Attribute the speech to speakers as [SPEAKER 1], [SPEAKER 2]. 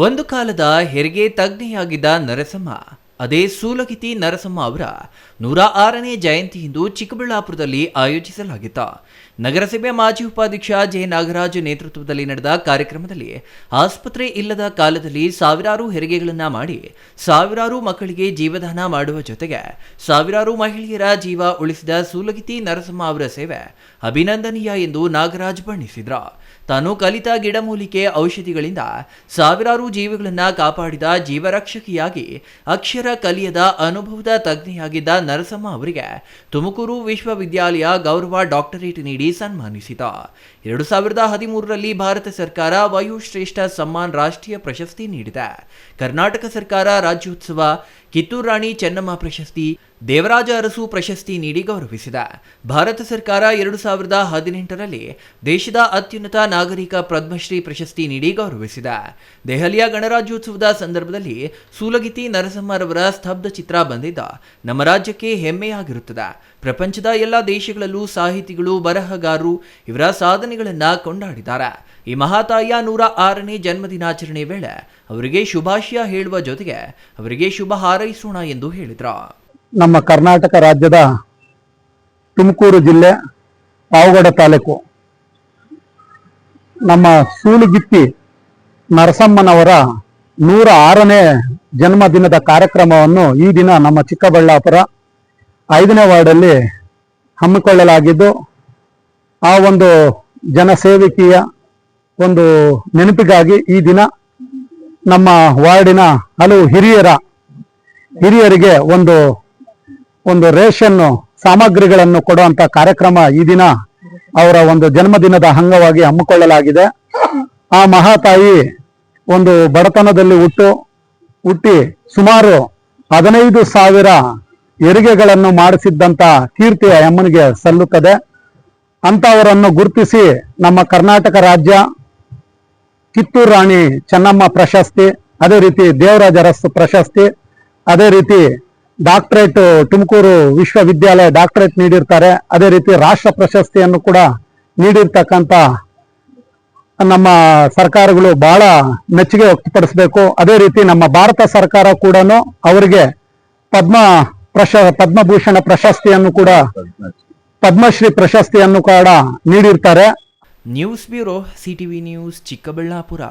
[SPEAKER 1] ಒಂದು ಕಾಲದ ಹೆರಿಗೆ ತಜ್ಞೆಯಾಗಿದ್ದ ನರಸಮ್ಮ, ಅದೇ ಸೂಲಗಿತ್ತಿ ನರಸಮ್ಮ ಅವರ 106ನೇ ಜಯಂತಿಯಿಂದ ಚಿಕ್ಕಬಳ್ಳಾಪುರದಲ್ಲಿ ಆಯೋಜಿಸಲಾಗಿತ್ತು. ನಗರಸಭೆ ಮಾಜಿ ಉಪಾಧ್ಯಕ್ಷ ಜೆ ನಾಗರಾಜ್ ನೇತೃತ್ವದಲ್ಲಿ ನಡೆದ ಕಾರ್ಯಕ್ರಮದಲ್ಲಿ ಆಸ್ಪತ್ರೆ ಇಲ್ಲದ ಕಾಲದಲ್ಲಿ ಸಾವಿರಾರು ಹೆರಿಗೆಗಳನ್ನು ಮಾಡಿ ಸಾವಿರಾರು ಮಕ್ಕಳಿಗೆ ಜೀವದಾನ ಮಾಡುವ ಜೊತೆಗೆ ಸಾವಿರಾರು ಮಹಿಳೆಯರ ಜೀವ ಉಳಿಸಿದ ಸೂಲಗಿತ್ತಿ ನರಸಮ್ಮ ಅವರ ಸೇವೆ ಅಭಿನಂದನೀಯ ಎಂದು ನಾಗರಾಜ್ ಬಣ್ಣಿಸಿದರು. ತಾನು ಕಲಿತ ಗಿಡಮೂಲಿಕೆ ಔಷಧಿಗಳಿಂದ ಸಾವಿರಾರು ಜೀವಗಳನ್ನು ಕಾಪಾಡಿದ ಜೀವರಕ್ಷಕಿಯಾಗಿ ಅಕ್ಷರ ಕಲಿಯದ ಅನುಭವದ ತಜ್ಞೆಯಾಗಿದ್ದ ನರಸಮ್ಮ ಅವರಿಗೆ ತುಮಕೂರು ವಿಶ್ವವಿದ್ಯಾಲಯ ಗೌರವ ಡಾಕ್ಟರೇಟ್ ನೀಡಿ ಸನ್ಮಾನಿಸಿತು. 2013ರಲ್ಲಿ ಭಾರತ ಸರ್ಕಾರ ವಯೋಶ್ರೇಷ್ಠ ಸಮ್ಮಾನ್ ರಾಷ್ಟ್ರೀಯ ಪ್ರಶಸ್ತಿ ನೀಡಿದೆ. ಕರ್ನಾಟಕ ಸರ್ಕಾರ ರಾಜ್ಯೋತ್ಸವ, ಕಿತ್ತೂರು ರಾಣಿ ಚೆನ್ನಮ್ಮ ಪ್ರಶಸ್ತಿ, ದೇವರಾಜ ಅರಸು ಪ್ರಶಸ್ತಿ ನೀಡಿ ಗೌರವಿಸಿದೆ. ಭಾರತ ಸರ್ಕಾರ 2018ರಲ್ಲಿ ದೇಶದ ಅತ್ಯುನ್ನತ ನಾಗರಿಕ ಪದ್ಮಶ್ರೀ ಪ್ರಶಸ್ತಿ ನೀಡಿ ಗೌರವಿಸಿದೆ. ದೆಹಲಿಯ ಗಣರಾಜ್ಯೋತ್ಸವದ ಸಂದರ್ಭದಲ್ಲಿ ಸೂಲಗಿತ್ತಿ ನರಸಮ್ಮರವರ ಸ್ತಬ್ಧ ಚಿತ್ರ ಬಂದಿದ್ದ ನಮ್ಮ ರಾಜ್ಯಕ್ಕೆ ಹೆಮ್ಮೆಯಾಗಿರುತ್ತದೆ. ಪ್ರಪಂಚದ ಎಲ್ಲ ದೇಶಗಳಲ್ಲೂ ಸಾಹಿತಿಗಳು, ಬರಹಗಾರರು ಇವರ ಸಾಧನೆಗಳನ್ನು ಕೊಂಡಾಡಿದ್ದಾರೆ. ಈ ಮಹಾತಾಯಿಯ 106ನೇ ಜನ್ಮದಿನಾಚರಣೆ ವೇಳೆ ಅವರಿಗೆ ಶುಭಾಶಯ ಹೇಳುವ ಜೊತೆಗೆ ಅವರಿಗೆ ಶುಭ ಹಾರೈಸೋಣ ಎಂದು ಹೇಳಿದ್ರು.
[SPEAKER 2] ನಮ್ಮ ಕರ್ನಾಟಕ ರಾಜ್ಯದ ತುಮಕೂರು ಜಿಲ್ಲೆ ಪಾವಗಡ ತಾಲೂಕು ನಮ್ಮ ಸೂಲಗಿತ್ತಿ ನರಸಮ್ಮನವರ 106ನೇ ಜನ್ಮದಿನದ ಕಾರ್ಯಕ್ರಮವನ್ನು ಈ ದಿನ ನಮ್ಮ ಚಿಕ್ಕಬಳ್ಳಾಪುರ 5ನೇ ವಾರ್ಡಲ್ಲಿ ಹಮ್ಮಿಕೊಳ್ಳಲಾಗಿದ್ದು, ಆ ಒಂದು ಜನಸೇವಕಿಯ ಒಂದು ನೆನಪಿಗಾಗಿ ಈ ದಿನ ನಮ್ಮ ವಾರ್ಡಿನ ಹಲವು ಹಿರಿಯರಿಗೆ ಒಂದು ರೇಷನ್ ಸಾಮಗ್ರಿಗಳನ್ನು ಕೊಡುವಂತ ಕಾರ್ಯಕ್ರಮ ಈ ದಿನ ಅವರ ಒಂದು ಜನ್ಮದಿನದ ಅಂಗವಾಗಿ ಹಮ್ಮಿಕೊಳ್ಳಲಾಗಿದೆ. ಆ ಮಹಾತಾಯಿ ಒಂದು ಬಡತನದಲ್ಲಿ ಹುಟ್ಟಿ ಸುಮಾರು 15,000 ಹೆರಿಗೆಗಳನ್ನು ಮಾಡಿಸಿದ್ದಂತ ಕೀರ್ತಿ ಅಮ್ಮನಿಗೆ ಸಲ್ಲುತ್ತದೆ. ಅಂತವರನ್ನು ಗುರುತಿಸಿ ನಮ್ಮ ಕರ್ನಾಟಕ ರಾಜ್ಯ ಕಿತ್ತೂರು ರಾಣಿ ಚೆನ್ನಮ್ಮ ಪ್ರಶಸ್ತಿ, ಅದೇ ರೀತಿ ದೇವರಾಜ ಅರಸು ಪ್ರಶಸ್ತಿ, ಅದೇ ರೀತಿ ಡಾಕ್ಟರೇಟ್ ತುಮಕೂರು ವಿಶ್ವವಿದ್ಯಾಲಯ ಡಾಕ್ಟರೇಟ್ ನೀಡಿರ್ತಾರೆ. ಅದೇ ರೀತಿ ರಾಷ್ಟ್ರ ಪ್ರಶಸ್ತಿಯನ್ನು ಕೂಡ ನೀಡಿರ್ತಕ್ಕಂಥ ನಮ್ಮ ಸರ್ಕಾರಗಳು ಬಹಳ ಮೆಚ್ಚುಗೆ ವ್ಯಕ್ತಪಡಿಸಬೇಕು. ಅದೇ ರೀತಿ ನಮ್ಮ ಭಾರತ ಸರ್ಕಾರ ಕೂಡ ಅವರಿಗೆ ಪದ್ಮಭೂಷಣ ಪ್ರಶಸ್ತಿಯನ್ನು ಕೂಡ, ಪದ್ಮಶ್ರೀ ಪ್ರಶಸ್ತಿಯನ್ನು ಕೂಡ ನೀಡಿರ್ತಾರೆ.
[SPEAKER 1] News bureau, CTV news, Chikkaballapur.